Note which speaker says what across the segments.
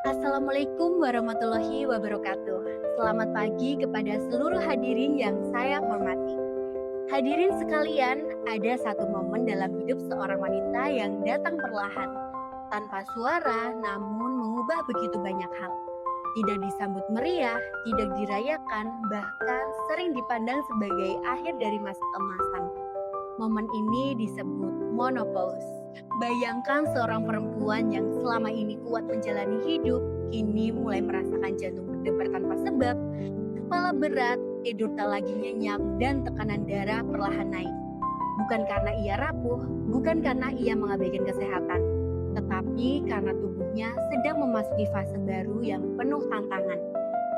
Speaker 1: Assalamualaikum warahmatullahi wabarakatuh. Selamat pagi kepada seluruh hadirin yang saya hormati. Hadirin sekalian, ada satu momen dalam hidup seorang wanita yang datang perlahan, tanpa suara namun mengubah begitu banyak hal. Tidak disambut meriah, tidak dirayakan, bahkan sering dipandang sebagai akhir dari masa keemasan. Momen ini disebut menopause. Bayangkan seorang perempuan yang selama ini kuat menjalani hidup, kini mulai merasakan jantung berdebar tanpa sebab, kepala berat, tidur tak lagi nyenyak, dan tekanan darah perlahan naik. Bukan karena ia rapuh, bukan karena ia mengabaikan kesehatan, tetapi karena tubuhnya sedang memasuki fase baru yang penuh tantangan.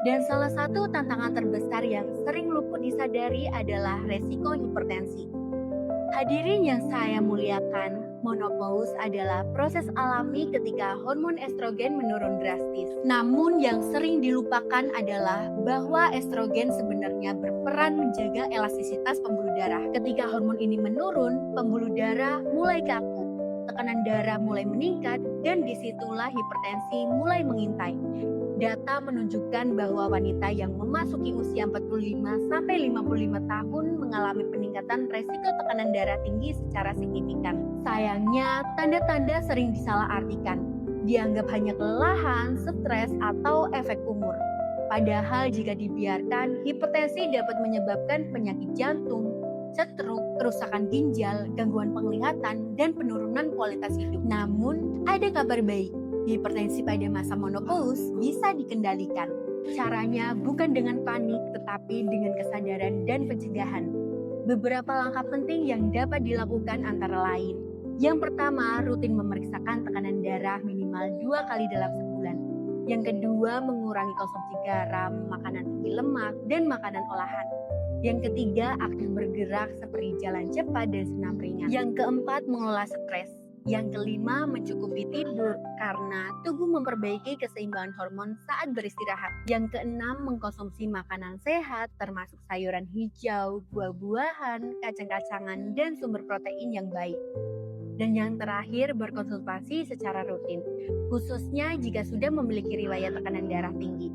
Speaker 1: Dan salah satu tantangan terbesar yang sering luput disadari adalah resiko hipertensi. Hadirin yang saya muliakan, menopause adalah proses alami ketika hormon estrogen menurun drastis. Namun yang sering dilupakan adalah bahwa estrogen sebenarnya berperan menjaga elastisitas pembuluh darah. Ketika hormon ini menurun, pembuluh darah mulai kaku, tekanan darah mulai meningkat, dan disitulah hipertensi mulai mengintai. Data menunjukkan bahwa wanita yang memasuki usia 45-55 tahun mengalami peningkatan resiko tekanan darah tinggi secara signifikan. Sayangnya, tanda-tanda sering disalahartikan, dianggap hanya kelelahan, stres, atau efek umur. Padahal jika dibiarkan, hipertensi dapat menyebabkan penyakit jantung, stroke, kerusakan ginjal, gangguan penglihatan, dan penurunan kualitas hidup. Namun, ada kabar baik. Hipertensi pada masa menopause bisa dikendalikan. Caranya bukan dengan panik, tetapi dengan kesadaran dan pencegahan. Beberapa langkah penting yang dapat dilakukan antara lain. Yang pertama, rutin memeriksakan tekanan darah minimal 2 kali dalam sebulan. Yang kedua, mengurangi konsumsi garam, makanan tinggi lemak, dan makanan olahan. Yang ketiga, aktif bergerak seperti jalan cepat dan senam ringan. Yang keempat, mengelola stres. Yang kelima, mencukupi tidur karena tubuh memperbaiki keseimbangan hormon saat beristirahat. Yang keenam, mengkonsumsi makanan sehat termasuk sayuran hijau, buah-buahan, kacang-kacangan, dan sumber protein yang baik. Dan yang terakhir, berkonsultasi secara rutin, khususnya jika sudah memiliki riwayat tekanan darah tinggi.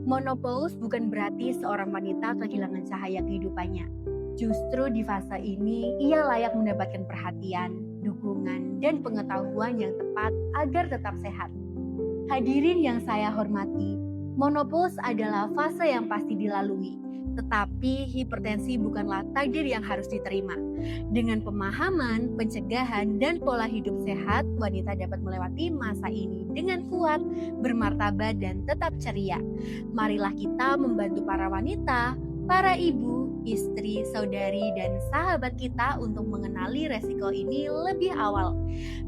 Speaker 1: Menopause bukan berarti seorang wanita kehilangan cahaya kehidupannya. Justru di fase ini, ia layak mendapatkan perhatian, dukungan, dan pengetahuan yang tepat agar tetap sehat. Hadirin yang saya hormati, menopause adalah fase yang pasti dilalui, tetapi hipertensi bukanlah takdir yang harus diterima. Dengan pemahaman, pencegahan, dan pola hidup sehat, wanita dapat melewati masa ini dengan kuat, bermartabat, dan tetap ceria. Marilah kita membantu para wanita, para ibu, istri, saudari, dan sahabat kita untuk mengenali resiko ini lebih awal.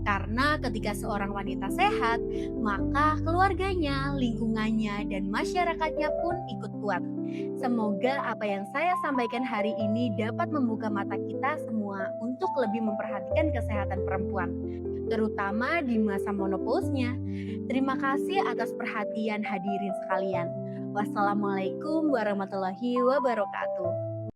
Speaker 1: Karena ketika seorang wanita sehat, maka keluarganya, lingkungannya, dan masyarakatnya pun ikut kuat. Semoga apa yang saya sampaikan hari ini dapat membuka mata kita semua untuk lebih memperhatikan kesehatan perempuan, terutama di masa menopause-nya. Terima kasih atas perhatian hadirin sekalian. Wassalamualaikum warahmatullahi wabarakatuh.